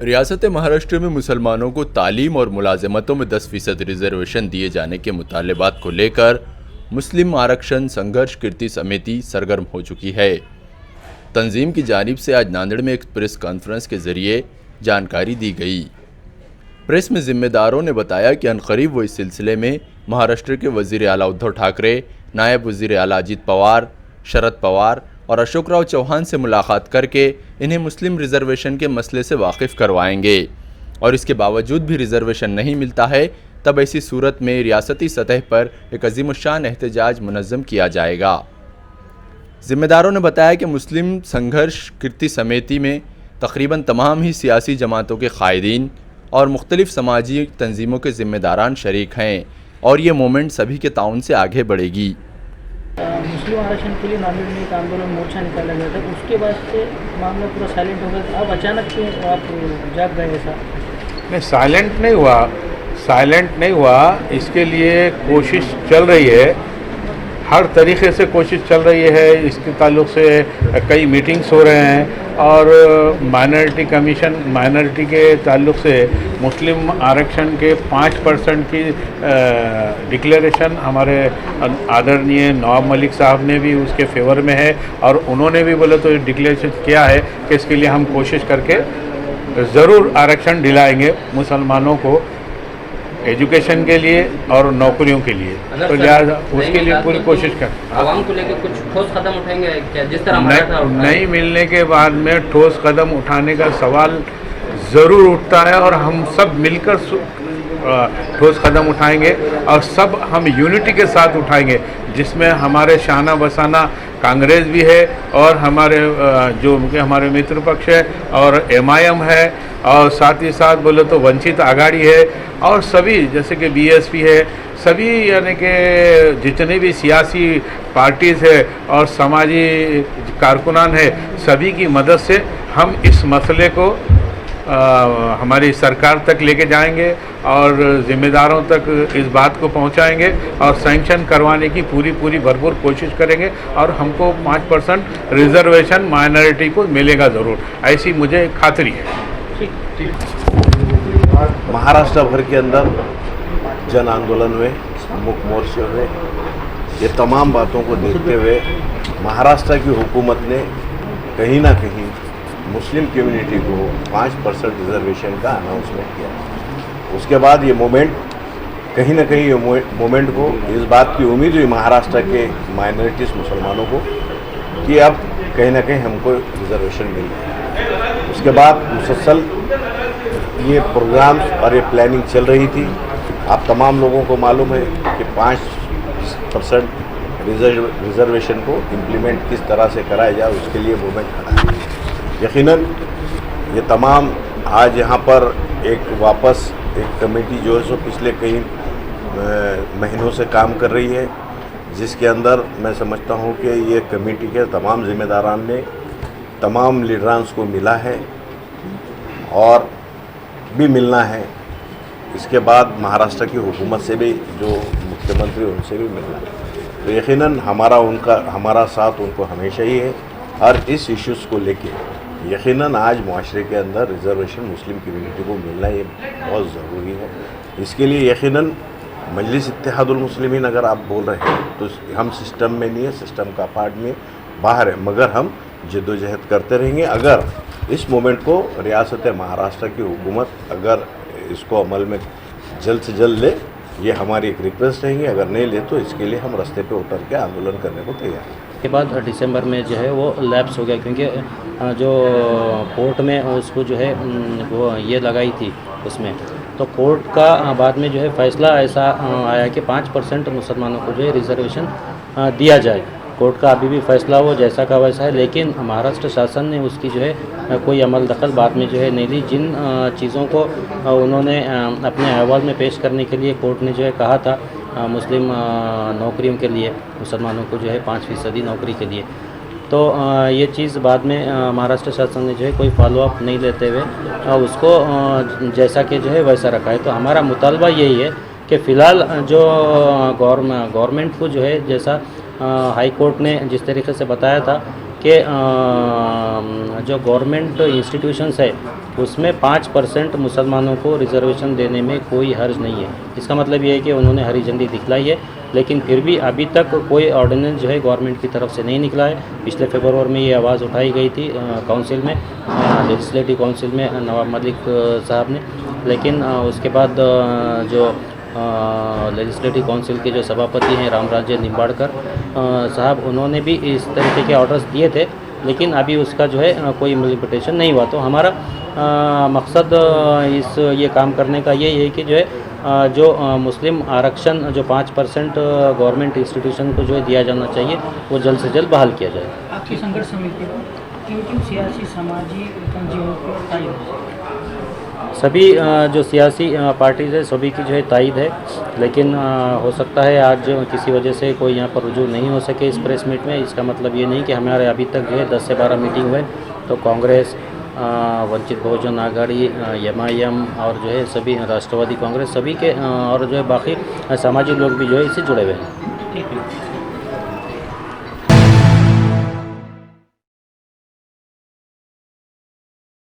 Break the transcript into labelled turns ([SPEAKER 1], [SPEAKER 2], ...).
[SPEAKER 1] रियासत महाराष्ट्र में मुसलमानों को तालीम और मुलाजमतों में 10% रिजर्वेशन दिए जाने के मुतालबात को लेकर मुस्लिम आरक्षण संघर्ष कीर्ति समिति सरगर्म हो चुकी है। तंजीम की जानिब से आज नांदेड़ में एक प्रेस कॉन्फ्रेंस के जरिए जानकारी दी गई। प्रेस में जिम्मेदारों ने बताया कि अनकरीब वो इस सिलसिले में महाराष्ट्र के वज़ीर आला उद्धव ठाकरे, नायब वज़ीर आला अजित पवार, शरद पवार और अशोक राव चौहान से मुलाकात करके इन्हें मुस्लिम रिजर्वेशन के मसले से वाकिफ़ करवाएंगे और इसके बावजूद भी रिजर्वेशन नहीं मिलता है तब ऐसी सूरत में रियासती सतह पर एक अज़ीमुश्शान एहतजाज मुनज़्ज़म किया जाएगा। ज़िम्मेदारों ने बताया कि मुस्लिम संघर्ष कीर्ति समिति में तकरीबन तमाम ही सियासी जमातों के कायदीन और मुख्तलिफ समाजी तंजीमों के ज़िम्मेदारान शरीक हैं और ये मूवमेंट सभी के ताउन से आगे बढ़ेगी।
[SPEAKER 2] मुस्लिम आरक्षण के लिए नांदेड़ में एक आंदोलन मोर्चा निकाला गया था, उसके बाद से मामला पूरा साइलेंट हो गया था। अब अचानक क्यों आप जाग गए? ऐसा
[SPEAKER 3] नहीं, साइलेंट नहीं हुआ। इसके लिए कोशिश चल रही है, हर तरीके से कोशिश चल रही है। इसके ताल्लुक से कई मीटिंग्स हो रहे हैं और माइनॉरिटी के ताल्लुक से मुस्लिम आरक्षण के 5% की डिक्लेरेशन हमारे आदरणीय नवाब मलिक साहब ने भी उसके फेवर में है और उन्होंने भी बोले तो डिक्लेरेशन किया है कि इसके लिए हम कोशिश करके ज़रूर आरक्षण दिलाएंगे मुसलमानों को एजुकेशन के लिए और नौकरियों के लिए। तो लिहाजा उसके लिए पूरी कोशिश कर
[SPEAKER 2] आवाम को लेकर कुछ ठोस कदम उठाएंगे क्या? जिस तरह
[SPEAKER 3] नहीं मिलने के बाद में ठोस कदम उठाने का सवाल ज़रूर उठता है और हम सब मिलकर ठोस कदम उठाएंगे और सब हम यूनिटी के साथ उठाएंगे, जिसमें हमारे शाना बसाना कांग्रेस भी है और हमारे मित्र पक्ष है और MIM है और साथ ही साथ बोले तो वंचित आघाड़ी है और सभी जैसे कि BSP है, सभी यानी कि जितने भी सियासी पार्टीज़ है और समाजी कारकुनान है, सभी की मदद से हम इस मसले को हमारी सरकार तक लेके जाएंगे और ज़िम्मेदारों तक इस बात को पहुंचाएंगे और सैंक्शन करवाने की पूरी भरपूर कोशिश करेंगे और हमको 5% रिजर्वेशन माइनॉरिटी को मिलेगा ज़रूर, ऐसी मुझे खातरी है।
[SPEAKER 4] महाराष्ट्र भर के अंदर जन आंदोलन हुए, मुख्य मोर्चे हुए, ये तमाम बातों को देखते हुए महाराष्ट्र की हुकूमत ने कहीं ना कहीं मुस्लिम कम्युनिटी को 5% रिजर्वेशन का अनाउंसमेंट किया। उसके बाद ये मूवमेंट कहीं ना कहीं मूवमेंट को इस बात की उम्मीद हुई महाराष्ट्र के माइनॉरिटीज़ मुसलमानों को कि अब कहीं ना कहीं हमको रिजर्वेशन मिल जाए। उसके बाद मुसलसल ये प्रोग्राम्स और ये प्लानिंग चल रही थी। आप तमाम लोगों को मालूम है कि 5% रिजर्वेशन को इम्प्लीमेंट किस तरह से कराया जाए, उसके लिए मूवमेंट खड़ा है। यकीनन ये तमाम आज यहाँ पर वापस एक कमेटी जो है सो पिछले कई महीनों से काम कर रही है, जिसके अंदर मैं समझता हूँ कि ये कमेटी के तमाम जिम्मेदारान ने तमाम लीडरांस को मिला है और भी मिलना है। इसके बाद महाराष्ट्र की हुकूमत से भी जो मुख्यमंत्री उनसे भी मिलना है। तो यकीनन हमारा साथ उनको हमेशा ही है और इस इश्यूज़ को लेके यकीनन आज मुआशरे के अंदर रिजर्वेशन मुस्लिम कम्युनिटी को मिलना ये बहुत ज़रूरी है। इसके लिए यकीनन मजलिस इत्तेहादुल मुस्लिमीन अगर आप बोल रहे हैं तो हम सिस्टम में नहीं है, सिस्टम का पार्ट में बाहर है, मगर हम जद्दोजहद करते रहेंगे। अगर इस मोमेंट को रियासत महाराष्ट्र की हुकूमत अगर इसको अमल में जल्द से जल्द ले, ये हमारी एक रिक्वेस्ट रहेंगी। अगर नहीं ले तो इसके लिए हम रास्ते पे उतर के आंदोलन करने को तैयार हैं।
[SPEAKER 5] के बाद दिसंबर में जो है वो लैप्स हो गया, क्योंकि जो कोर्ट में उसको जो है वो ये लगाई थी उसमें, तो कोर्ट का बाद में जो है फ़ैसला ऐसा आया कि 5% मुसलमानों को जो है रिजर्वेशन दिया जाए। कोर्ट का अभी भी फ़ैसला वो जैसा का वैसा है, लेकिन महाराष्ट्र शासन ने उसकी जो है कोई अमल दखल बाद में जो है नहीं ली। जिन चीज़ों को उन्होंने अपने अहवाल में पेश करने के लिए कोर्ट ने जो है कहा था मुस्लिम नौकरियों के लिए, मुसलमानों को जो है 5% नौकरी के लिए, तो ये चीज़ बाद में महाराष्ट्र शासन ने जो है कोई फॉलोअप नहीं लेते हुए उसको जैसा कि जो है वैसा रखा है। तो हमारा मुतालबा यही है कि फ़िलहाल जो गवर्नमेंट को जो है जैसा हाई कोर्ट ने जिस तरीके से बताया था कि जो गवर्नमेंट इंस्टीट्यूशंस है उसमें 5% मुसलमानों को रिजर्वेशन देने में कोई हर्ज नहीं है। इसका मतलब ये है कि उन्होंने हरी झंडी दिखलाई है, लेकिन फिर भी अभी तक कोई ऑर्डिनेंस जो है गवर्नमेंट की तरफ से नहीं निकला है। पिछले फरवरी में ये आवाज़ उठाई गई थी काउंसिल में, लेजिस्लेटिव काउंसिल में नवाब मलिक साहब ने, लेकिन उसके बाद जो लेजिस्लेटिव काउंसिल के जो सभापति हैं रामराज्य निम्बाड़कर साहब, उन्होंने भी इस तरीके के ऑर्डर्स दिए थे, लेकिन अभी उसका जो है कोई इम्प्लीमेंटेशन नहीं हुआ। तो हमारा मकसद ये काम करने का ये है कि जो है जो मुस्लिम आरक्षण जो 5% गवर्नमेंट इंस्टीट्यूशन को जो है दिया जाना चाहिए वो जल्द से जल्द बहाल किया जाए।
[SPEAKER 2] आपकी संघर्ष समिति को किन सियासी समाजी तंजीमों को तायद?
[SPEAKER 5] सभी जो सियासी पार्टीज़ है सभी की जो है तायद है, लेकिन हो सकता है आज किसी वजह से कोई यहाँ पर रुजू नहीं हो सके इस प्रेस मीट में। इसका मतलब ये नहीं कि हमारे अभी तक जो है 10 से 12 मीटिंग हुए, तो कांग्रेस, वंचित बहुजन आघाड़ी, MIM और जो है सभी राष्ट्रवादी कांग्रेस सभी के और जो है बाकी सामाजिक लोग भी जो है इससे जुड़े हुए हैं।
[SPEAKER 2] ठीक है।